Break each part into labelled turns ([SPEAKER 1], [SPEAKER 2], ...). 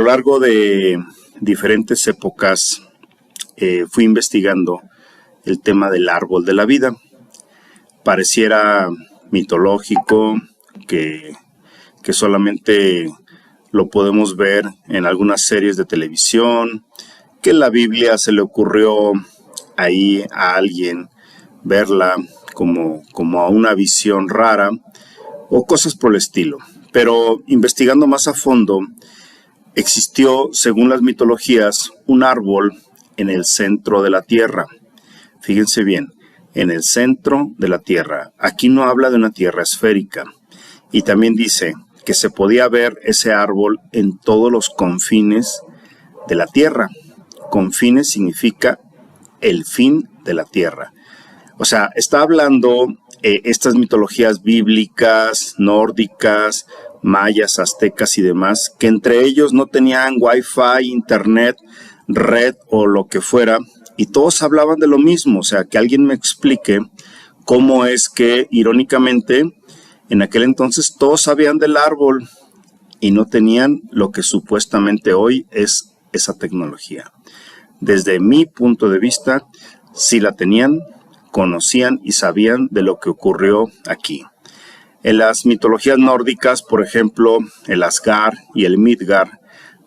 [SPEAKER 1] largo de diferentes épocas fui investigando el tema del árbol de la vida. Pareciera mitológico, que solamente lo podemos ver en algunas series de televisión, que en la Biblia se le ocurrió ahí a alguien verla como a una visión rara o cosas por el estilo. Pero investigando más a fondo, existió, según las mitologías, un árbol en el centro de la Tierra. Fíjense bien, en el centro de la Tierra. Aquí no habla de una Tierra esférica. Y también dice que se podía ver ese árbol en todos los confines de la Tierra. Confines significa el fin de la Tierra. O sea, está hablando estas mitologías bíblicas, nórdicas, mayas, aztecas y demás, que entre ellos no tenían wifi, internet, red o lo que fuera, y todos hablaban de lo mismo. O sea, que alguien me explique cómo es que, irónicamente, en aquel entonces todos sabían del árbol y no tenían lo que supuestamente hoy es esa tecnología. Desde mi punto de vista, sí la tenían, conocían y sabían de lo que ocurrió aquí. En las mitologías nórdicas, por ejemplo, el Asgard y el Midgard,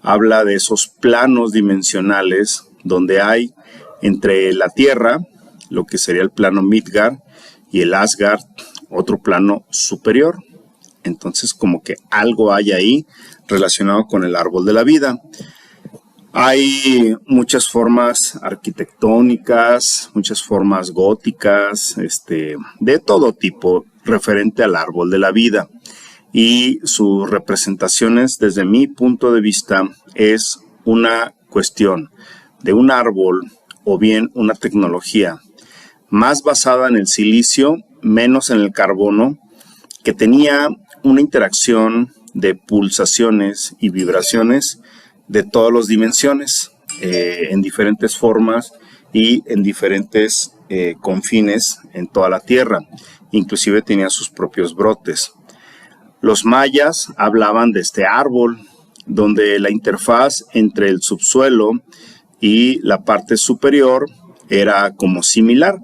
[SPEAKER 1] habla de esos planos dimensionales donde hay entre la Tierra, lo que sería el plano Midgard, y el Asgard, otro plano superior. Entonces, como que algo hay ahí relacionado con el árbol de la vida. Hay muchas formas arquitectónicas, muchas formas góticas, de todo tipo referente al árbol de la vida. Y sus representaciones, desde mi punto de vista, es una cuestión de un árbol o bien una tecnología más basada en el silicio, menos en el carbono, que tenía una interacción de pulsaciones y vibraciones de todas las dimensiones, en diferentes formas y en diferentes confines en toda la Tierra. Inclusive tenía sus propios brotes. Los mayas hablaban de este árbol, donde la interfaz entre el subsuelo y la parte superior era como similar.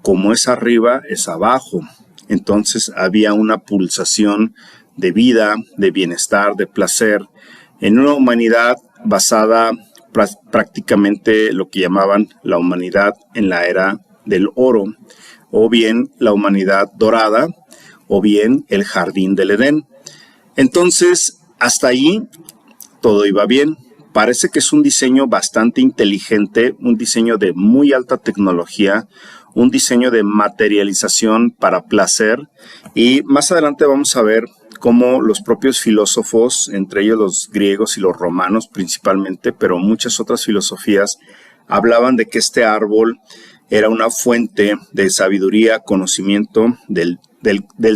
[SPEAKER 1] Como es arriba, es abajo. Entonces había una pulsación de vida, de bienestar, de placer, en una humanidad basada prácticamente lo que llamaban la humanidad en la era del oro, o bien la humanidad dorada, o bien el jardín del Edén. Entonces, hasta ahí todo iba bien. Parece que es un diseño bastante inteligente, un diseño de muy alta tecnología, un diseño de materialización para placer, y más adelante vamos a ver cómo los propios filósofos, entre ellos los griegos y los romanos principalmente, pero muchas otras filosofías, hablaban de que este árbol era una fuente de sabiduría, conocimiento, del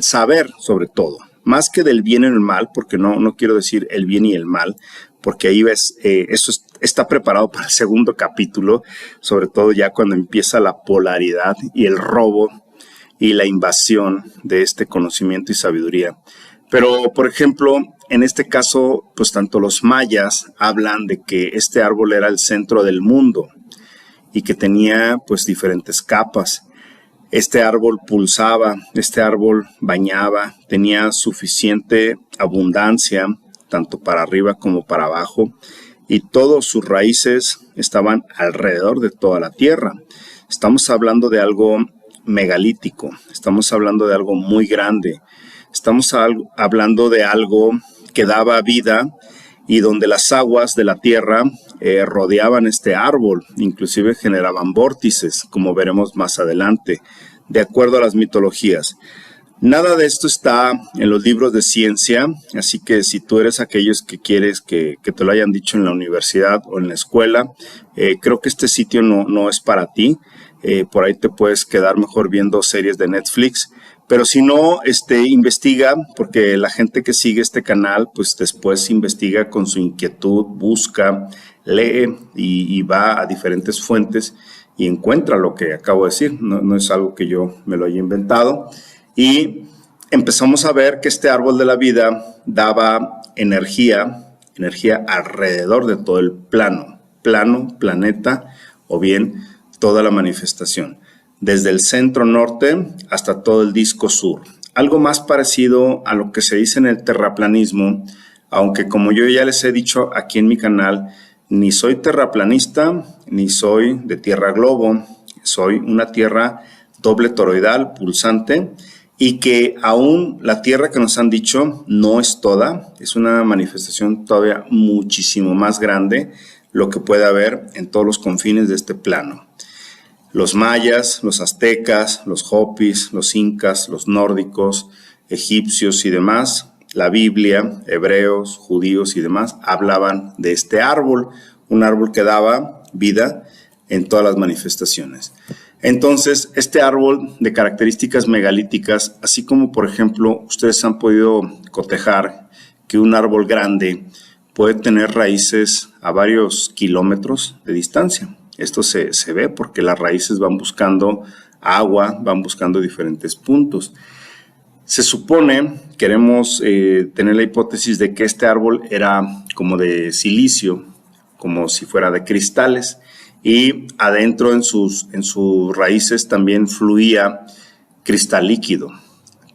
[SPEAKER 1] saber sobre todo, más que del bien y el mal, porque no quiero decir el bien y el mal, porque ahí ves, eso está preparado para el segundo capítulo, sobre todo ya cuando empieza la polaridad y el robo y la invasión de este conocimiento y sabiduría. Pero, por ejemplo, en este caso, pues tanto los mayas hablan de que este árbol era el centro del mundo y que tenía pues diferentes capas. Este árbol pulsaba, este árbol bañaba, tenía suficiente abundancia, tanto para arriba como para abajo, y todas sus raíces estaban alrededor de toda la tierra. Estamos hablando de algo megalítico, estamos hablando de algo muy grande, estamos hablando de algo que daba vida y donde las aguas de la tierra rodeaban este árbol, inclusive generaban vórtices, como veremos más adelante, de acuerdo a las mitologías. Nada de esto está en los libros de ciencia, así que si tú eres aquellos que quieres que te lo hayan dicho en la universidad o en la escuela, creo que este sitio no es para ti. Por ahí te puedes quedar mejor viendo series de Netflix, pero si no, investiga, porque la gente que sigue este canal, pues después investiga con su inquietud, busca, lee y va a diferentes fuentes y encuentra lo que acabo de decir. No es algo que yo me lo haya inventado. Y empezamos a ver que este árbol de la vida daba energía energía alrededor de todo el plano, planeta o bien toda la manifestación, desde el centro norte hasta todo el disco sur. Algo más parecido a lo que se dice en el terraplanismo, aunque como yo ya les he dicho aquí en mi canal, ni soy terraplanista, ni soy de tierra globo, soy una tierra doble toroidal, pulsante, y que aún la tierra que nos han dicho no es toda, es una manifestación todavía muchísimo más grande, lo que puede haber en todos los confines de este plano. Los mayas, los aztecas, los hopis, los incas, los nórdicos, egipcios y demás, la Biblia, hebreos, judíos y demás, hablaban de este árbol, un árbol que daba vida en todas las manifestaciones. Entonces, este árbol de características megalíticas, así como por ejemplo, ustedes han podido cotejar que un árbol grande puede tener raíces a varios kilómetros de distancia. Esto se ve porque las raíces van buscando agua, van buscando diferentes puntos. Se supone, queremos tener la hipótesis de que este árbol era como de silicio, como si fuera de cristales, y adentro en sus raíces también fluía cristal líquido,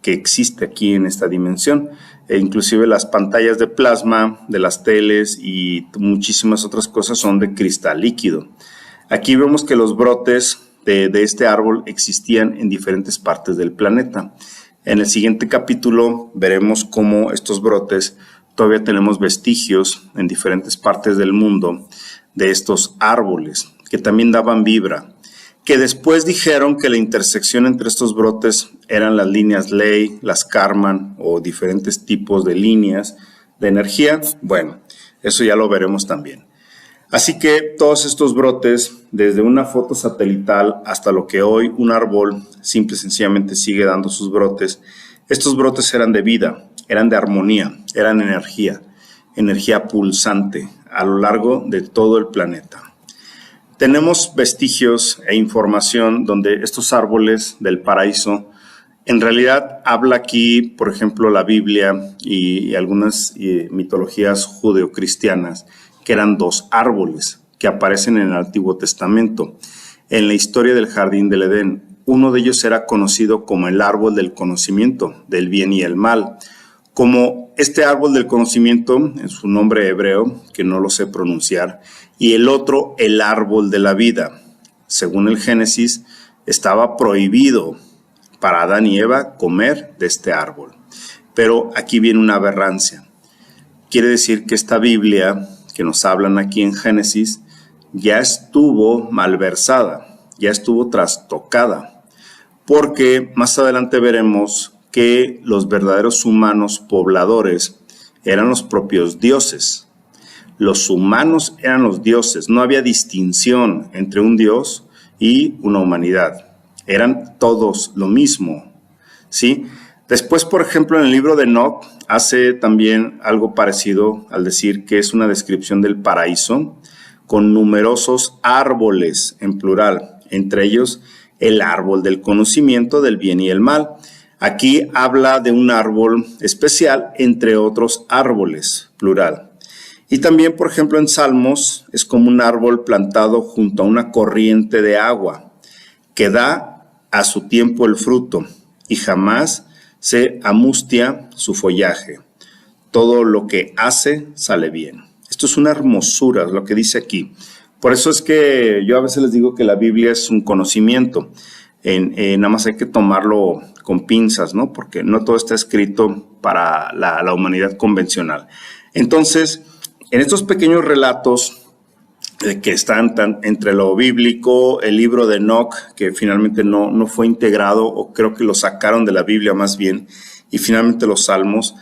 [SPEAKER 1] que existe aquí en esta dimensión. Inclusive las pantallas de plasma de las teles y muchísimas otras cosas son de cristal líquido. Aquí vemos que los brotes de este árbol existían en diferentes partes del planeta. En el siguiente capítulo veremos cómo estos brotes todavía tenemos vestigios en diferentes partes del mundo de estos árboles que también daban vibra, que después dijeron que la intersección entre estos brotes eran las líneas Ley, las Karman o diferentes tipos de líneas de energía. Bueno, eso ya lo veremos también. Así que todos estos brotes, desde una foto satelital hasta lo que hoy un árbol simple y sencillamente sigue dando sus brotes, estos brotes eran de vida, eran de armonía, eran energía pulsante a lo largo de todo el planeta. Tenemos vestigios e información donde estos árboles del paraíso, en realidad habla aquí, por ejemplo, la Biblia y algunas mitologías judeocristianas, que eran dos árboles que aparecen en el Antiguo Testamento. En la historia del Jardín del Edén, uno de ellos era conocido como el árbol del conocimiento, del bien y el mal. Como este árbol del conocimiento, en su nombre hebreo, que no lo sé pronunciar, y el otro, el árbol de la vida. Según el Génesis, estaba prohibido para Adán y Eva comer de este árbol. Pero aquí viene una aberrancia. Quiere decir que esta Biblia que nos hablan aquí en Génesis ya estuvo malversada, ya estuvo trastocada, porque más adelante veremos que los verdaderos humanos pobladores eran los propios dioses. Los humanos eran los dioses, no había distinción entre un dios y una humanidad. Eran todos lo mismo, ¿sí? Después, por ejemplo, en el libro de Enoc hace también algo parecido al decir que es una descripción del paraíso con numerosos árboles en plural, entre ellos el árbol del conocimiento del bien y el mal. Aquí habla de un árbol especial entre otros árboles, plural. Y también, por ejemplo, en Salmos es como un árbol plantado junto a una corriente de agua que da a su tiempo el fruto y jamás se amustia su follaje. Todo lo que hace sale bien. Esto es una hermosura, lo que dice aquí. Por eso es que yo a veces les digo que la Biblia es un conocimiento. Nada más hay que tomarlo con pinzas, ¿no? Porque no todo está escrito para la humanidad convencional. Entonces, en estos pequeños relatos que están entre lo bíblico, el libro de Enoc, que finalmente no fue integrado, o creo que lo sacaron de la Biblia más bien, y finalmente los Salmos,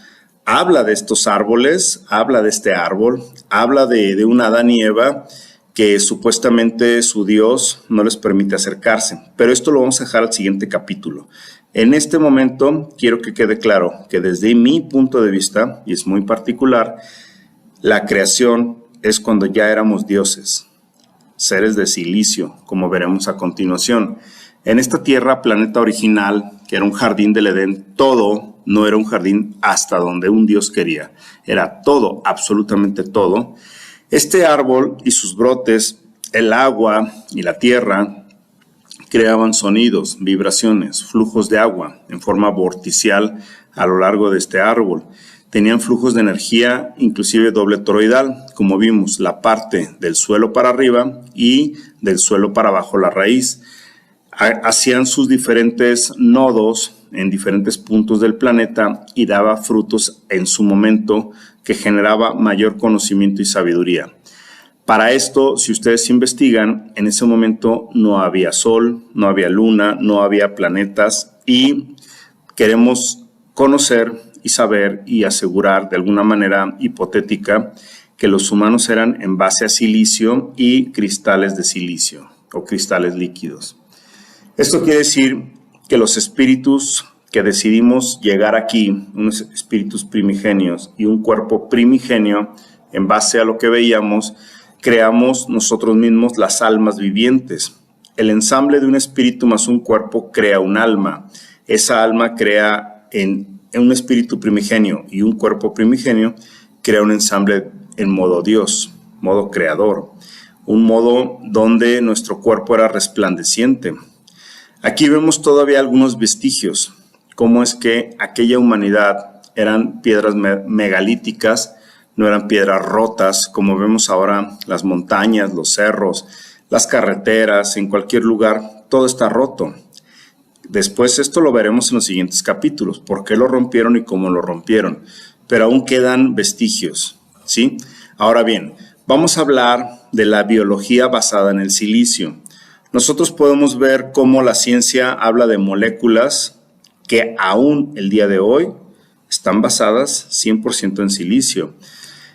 [SPEAKER 1] habla de estos árboles, habla de este árbol, habla de un Adán y Eva que supuestamente su Dios no les permite acercarse. Pero esto lo vamos a dejar al siguiente capítulo. En este momento quiero que quede claro que desde mi punto de vista, y es muy particular, la creación es cuando ya éramos dioses, seres de silicio, como veremos a continuación. En esta tierra, planeta original, que era un jardín del Edén, todo no era un jardín hasta donde un Dios quería. Era todo, absolutamente todo. Este árbol y sus brotes, el agua y la tierra, creaban sonidos, vibraciones, flujos de agua en forma vorticial a lo largo de este árbol. Tenían flujos de energía, inclusive doble toroidal, como vimos, la parte del suelo para arriba y del suelo para abajo la raíz. Hacían sus diferentes nodos en diferentes puntos del planeta y daba frutos en su momento que generaba mayor conocimiento y sabiduría. Para esto, si ustedes investigan, en ese momento no había sol, no había luna, no había planetas y queremos conocer y saber y asegurar de alguna manera hipotética que los humanos eran en base a silicio y cristales de silicio o cristales líquidos. Esto quiere decir que los espíritus que decidimos llegar aquí, unos espíritus primigenios y un cuerpo primigenio, en base a lo que veíamos, creamos nosotros mismos las almas vivientes. El ensamble de un espíritu más un cuerpo crea un alma. Esa alma crea en un espíritu primigenio y un cuerpo primigenio, crea un ensamble en modo Dios, modo creador, un modo donde nuestro cuerpo era resplandeciente. Aquí vemos todavía algunos vestigios, cómo es que aquella humanidad eran piedras megalíticas, no eran piedras rotas, como vemos ahora las montañas, los cerros, las carreteras, en cualquier lugar, todo está roto. Después esto lo veremos en los siguientes capítulos, por qué lo rompieron y cómo lo rompieron, pero aún quedan vestigios, ¿sí? Ahora bien, vamos a hablar de la biología basada en el silicio. Nosotros podemos ver cómo la ciencia habla de moléculas que aún el día de hoy están basadas 100% en silicio.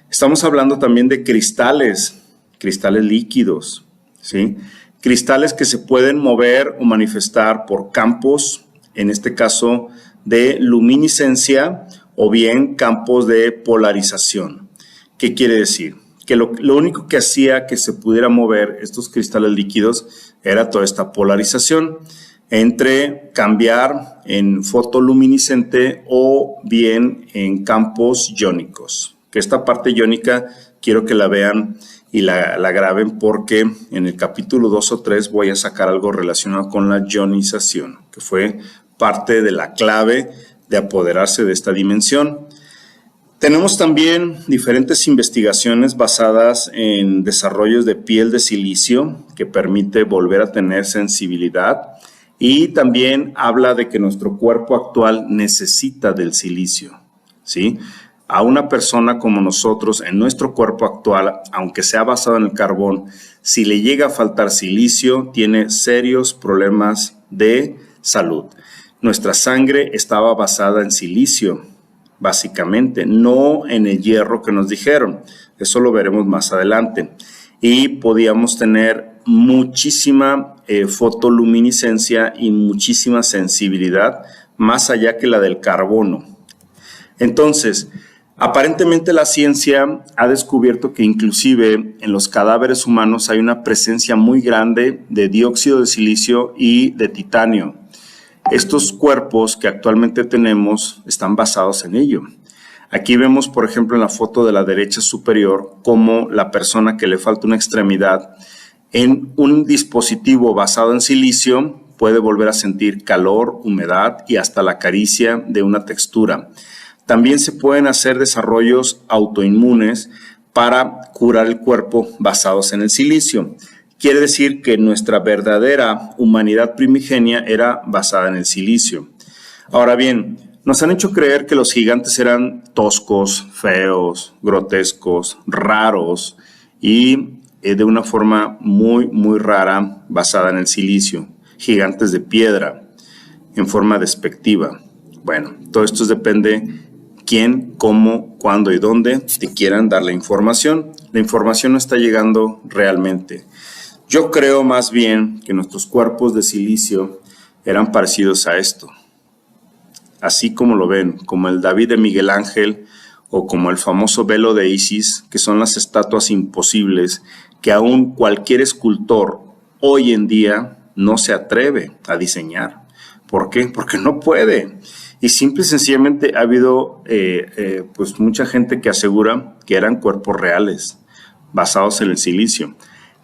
[SPEAKER 1] Estamos hablando también de cristales líquidos, ¿sí? Cristales que se pueden mover o manifestar por campos, en este caso de luminiscencia o bien campos de polarización. ¿Qué quiere decir? Que lo único que hacía que se pudiera mover estos cristales líquidos era toda esta polarización entre cambiar en fotoluminiscente o bien en campos iónicos. Que esta parte iónica quiero que la vean y la graben porque en el capítulo 2 o 3 voy a sacar algo relacionado con la ionización, que fue parte de la clave de apoderarse de esta dimensión. Tenemos también diferentes investigaciones basadas en desarrollos de piel de silicio que permite volver a tener sensibilidad y también habla de que nuestro cuerpo actual necesita del silicio, ¿sí? A una persona como nosotros, en nuestro cuerpo actual, aunque sea basado en el carbón, si le llega a faltar silicio, tiene serios problemas de salud. Nuestra sangre estaba basada en silicio, básicamente, no en el hierro que nos dijeron. Eso lo veremos más adelante. Y podíamos tener muchísima fotoluminiscencia y muchísima sensibilidad, más allá que la del carbono. Entonces, aparentemente la ciencia ha descubierto que inclusive en los cadáveres humanos hay una presencia muy grande de dióxido de silicio y de titanio. Estos cuerpos que actualmente tenemos están basados en ello. Aquí vemos, por ejemplo, en la foto de la derecha superior, cómo la persona que le falta una extremidad en un dispositivo basado en silicio puede volver a sentir calor, humedad y hasta la caricia de una textura. También se pueden hacer desarrollos autoinmunes para curar el cuerpo basados en el silicio. Quiere decir que nuestra verdadera humanidad primigenia era basada en el silicio. Ahora bien, nos han hecho creer que los gigantes eran toscos, feos, grotescos, raros y de una forma muy, muy rara basada en el silicio. Gigantes de piedra, en forma despectiva. Bueno, todo esto depende quién, cómo, cuándo y dónde te quieran dar la información. La información no está llegando realmente. Yo creo más bien que nuestros cuerpos de silicio eran parecidos a esto. Así como lo ven, como el David de Miguel Ángel o como el famoso velo de Isis, que son las estatuas imposibles que aún cualquier escultor hoy en día no se atreve a diseñar. ¿Por qué? Porque no puede. Y simple y sencillamente ha habido pues mucha gente que asegura que eran cuerpos reales, basados en el silicio,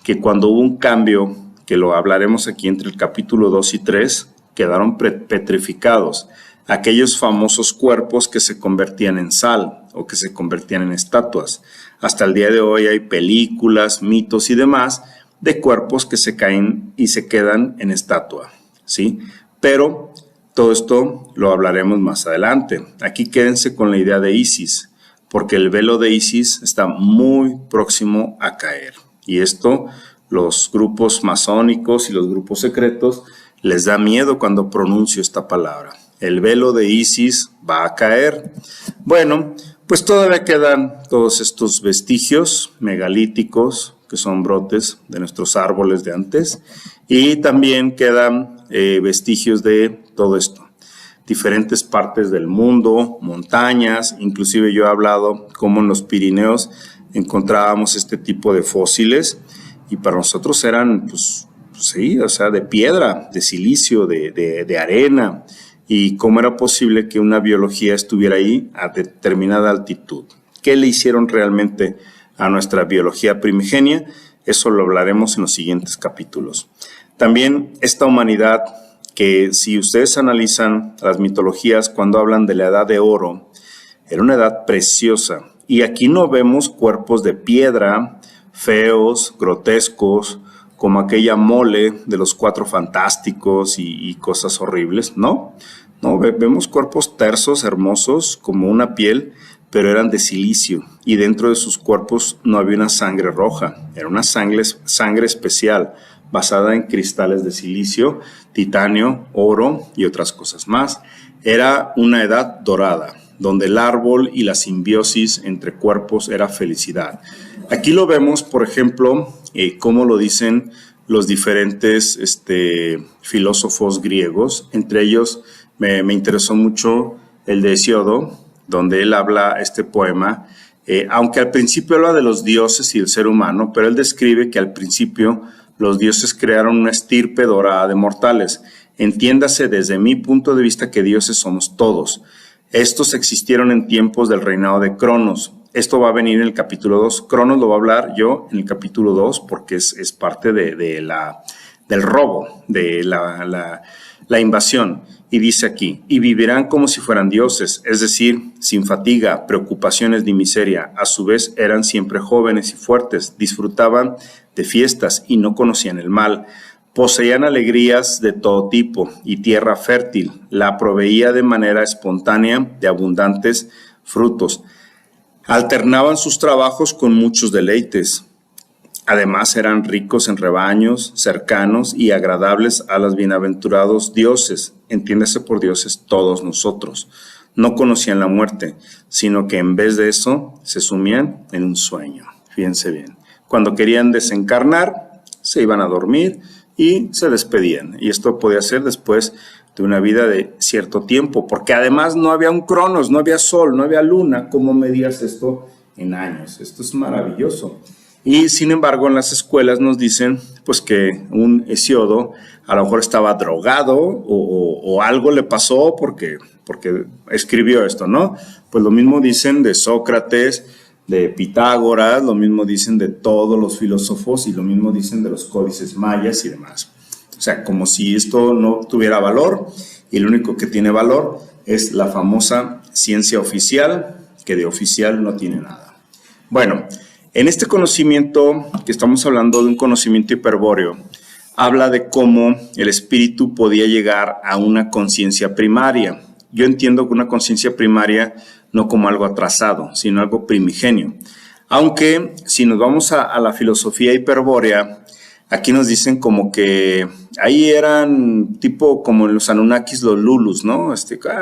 [SPEAKER 1] que cuando hubo un cambio, que lo hablaremos aquí entre el capítulo 2 y 3, quedaron petrificados. Aquellos famosos cuerpos que se convertían en sal o que se convertían en estatuas. Hasta el día de hoy hay películas, mitos y demás de cuerpos que se caen y se quedan en estatua, ¿sí? Pero todo esto lo hablaremos más adelante. Aquí quédense con la idea de Isis, porque el velo de Isis está muy próximo a caer. Y esto, los grupos masónicos y los grupos secretos les da miedo cuando pronuncio esta palabra. El velo de Isis va a caer. Bueno, pues todavía quedan todos estos vestigios megalíticos, que son brotes de nuestros árboles de antes, y también quedan vestigios de todo esto. Diferentes partes del mundo, montañas, inclusive yo he hablado cómo en los Pirineos encontrábamos este tipo de fósiles, y para nosotros eran, pues sí, o sea, de piedra, de silicio, de arena, y cómo era posible que una biología estuviera ahí a determinada altitud. ¿Qué le hicieron realmente a nuestra biología primigenia? Eso lo hablaremos en los siguientes capítulos. También esta humanidad que, si ustedes analizan las mitologías cuando hablan de la edad de oro, era una edad preciosa. Y aquí no vemos cuerpos de piedra, feos, grotescos, como aquella mole de los Cuatro Fantásticos y cosas horribles, ¿no? No, vemos cuerpos tersos, hermosos, como una piel, pero eran de silicio, y dentro de sus cuerpos no había una sangre roja, era una sangre especial, basada en cristales de silicio, titanio, oro y otras cosas más. Era una edad dorada, donde el árbol y la simbiosis entre cuerpos era felicidad. Aquí lo vemos, por ejemplo, cómo lo dicen los diferentes filósofos griegos. Entre ellos me interesó mucho el de Hesíodo, donde él habla este poema, aunque al principio habla de los dioses y el ser humano, pero él describe que al principio los dioses crearon una estirpe dorada de mortales. Entiéndase desde mi punto de vista que dioses somos todos. Estos existieron en tiempos del reinado de Cronos. Esto va a venir en el capítulo 2. Cronos lo va a hablar yo en el capítulo 2 porque es parte del robo, de la invasión. Y dice aquí, y vivirán como si fueran dioses, es decir, sin fatiga, preocupaciones ni miseria. A su vez eran siempre jóvenes y fuertes, disfrutaban de fiestas y no conocían el mal. Poseían alegrías de todo tipo y tierra fértil la proveía de manera espontánea de abundantes frutos. Alternaban sus trabajos con muchos deleites. Además eran ricos en rebaños, cercanos y agradables a los bienaventurados dioses. Entiéndase por dioses todos nosotros. No conocían la muerte, sino que en vez de eso se sumían en un sueño. Fíjense bien. Cuando querían desencarnar, se iban a dormir y se despedían. Y esto podía ser después de una vida de cierto tiempo, porque además no había un Cronos, no había sol, no había luna. ¿Cómo medías esto en años? Esto es maravilloso. Y sin embargo en las escuelas nos dicen pues que un Hesíodo a lo mejor estaba drogado o algo le pasó porque escribió esto, ¿no? Pues lo mismo dicen de Sócrates, de Pitágoras, lo mismo dicen de todos los filósofos y lo mismo dicen de los códices mayas y demás. O sea, como si esto no tuviera valor, y lo único que tiene valor es la famosa ciencia oficial, que de oficial no tiene nada. Bueno, en este conocimiento que estamos hablando de un conocimiento hiperbóreo, habla de cómo el espíritu podía llegar a una conciencia primaria. Yo entiendo que una conciencia primaria no como algo atrasado, sino algo primigenio. Aunque si nos vamos a la filosofía hiperbórea, aquí nos dicen como que ahí eran tipo como en los Anunnakis, los Lulus, ¿no?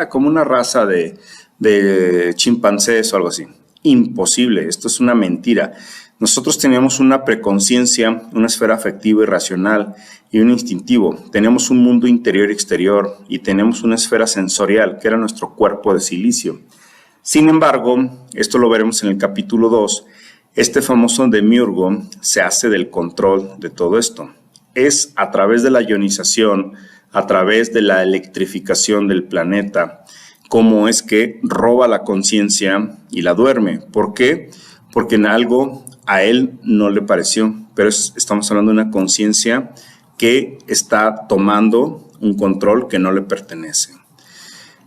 [SPEAKER 1] Como una raza de chimpancés o algo así. Imposible, esto es una mentira. Nosotros teníamos una preconciencia, una esfera afectiva y racional y un instintivo. Teníamos un mundo interior y exterior y teníamos una esfera sensorial que era nuestro cuerpo de silicio. Sin embargo, esto lo veremos en el capítulo 2, este famoso demiurgo se hace del control de todo esto. Es a través de la ionización, a través de la electrificación del planeta, cómo es que roba la conciencia y la duerme. ¿Por qué? Porque en algo a él no le pareció, pero estamos hablando de una conciencia que está tomando un control que no le pertenece.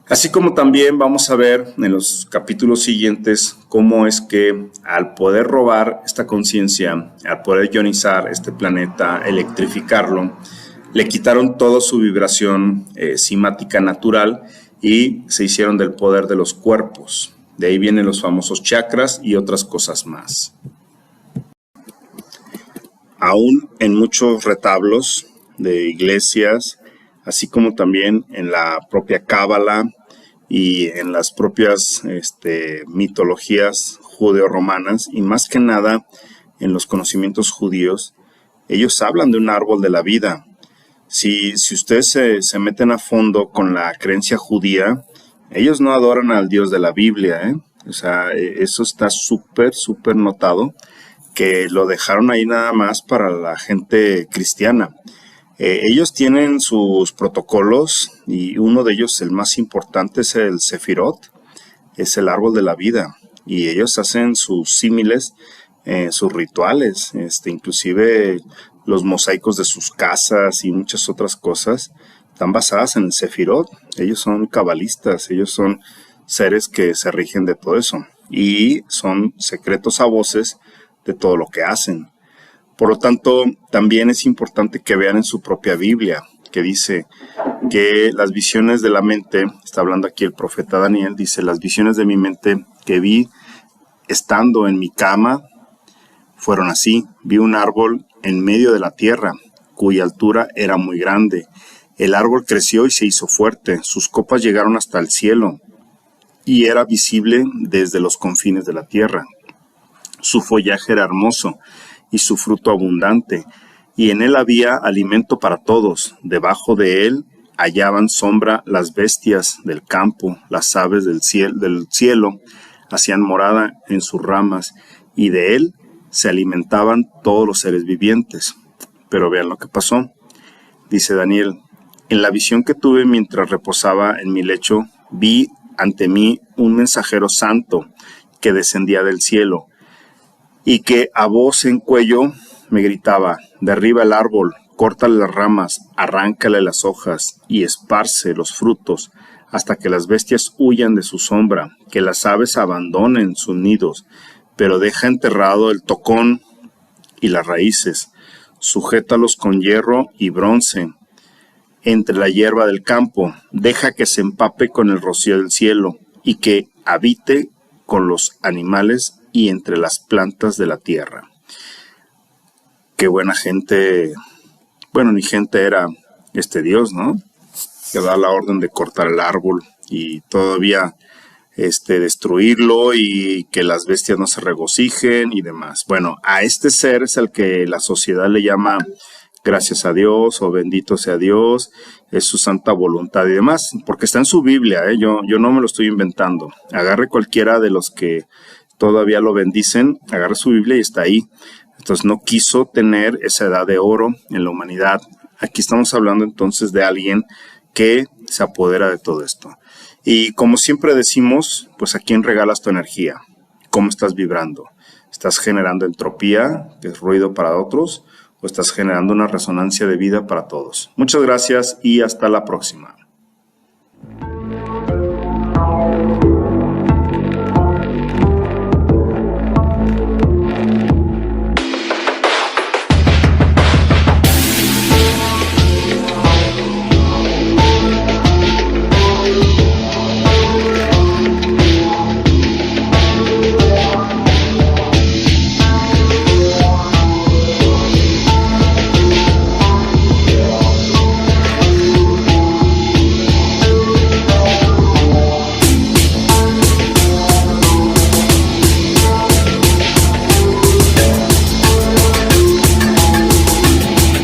[SPEAKER 1] Así como también vamos a ver en los capítulos siguientes cómo es que al poder robar esta conciencia, al poder ionizar este planeta, electrificarlo, le quitaron toda su vibración simática natural y se hicieron del poder de los cuerpos. De ahí vienen los famosos chakras y otras cosas más. Aún en muchos retablos de iglesias, así como también en la propia Cábala y en las propias mitologías judeo-romanas, y más que nada en los conocimientos judíos, ellos hablan de un árbol de la vida. Si ustedes se meten a fondo con la creencia judía, ellos no adoran al Dios de la Biblia, ¿eh? O sea, eso está súper notado, que lo dejaron ahí nada más para la gente cristiana. Ellos tienen sus protocolos y uno de ellos, el más importante, es el Sefirot, es el árbol de la vida. Y ellos hacen sus símiles, sus rituales, inclusive los mosaicos de sus casas y muchas otras cosas están basadas en el Sefirot. Ellos son cabalistas, ellos son seres que se rigen de todo eso. Y son secretos a voces de todo lo que hacen. Por lo tanto, también es importante que vean en su propia Biblia, que dice que las visiones de la mente, está hablando aquí el profeta Daniel, dice, las visiones de mi mente que vi estando en mi cama fueron así. Vi un árbol en medio de la tierra, cuya altura era muy grande. El árbol creció y se hizo fuerte, sus copas llegaron hasta el cielo, y era visible desde los confines de la tierra. Su follaje era hermoso, y su fruto abundante, y en él había alimento para todos. Debajo de él hallaban sombra las bestias del campo, las aves del cielo hacían morada en sus ramas, y de él se alimentaban todos los seres vivientes. Pero vean lo que pasó. Dice Daniel, en la visión que tuve mientras reposaba en mi lecho, vi ante mí un mensajero santo que descendía del cielo, y que a voz en cuello me gritaba, derriba el árbol, córtale las ramas, arráncale las hojas y esparce los frutos, hasta que las bestias huyan de su sombra, que las aves abandonen sus nidos, pero deja enterrado el tocón y las raíces, sujétalos con hierro y bronce entre la hierba del campo, deja que se empape con el rocío del cielo, y que habite con los animales y entre las plantas de la tierra. Qué buena gente, bueno, ni gente era este Dios, ¿no? Que da la orden de cortar el árbol y todavía destruirlo y que las bestias no se regocijen y demás. Bueno, a este ser es al que la sociedad le llama gracias a Dios o bendito sea Dios, es su santa voluntad y demás, porque está en su Biblia, ¿eh? Yo no me lo estoy inventando. Agarre cualquiera de los que todavía lo bendicen, agarre su Biblia y está ahí. Entonces no quiso tener esa edad de oro en la humanidad. Aquí estamos hablando entonces de alguien que se apodera de todo esto. Y como siempre decimos, pues ¿a quién regalas tu energía? ¿Cómo estás vibrando? ¿Estás generando entropía, que es ruido para otros? ¿O estás generando una resonancia de vida para todos? Muchas gracias y hasta la próxima.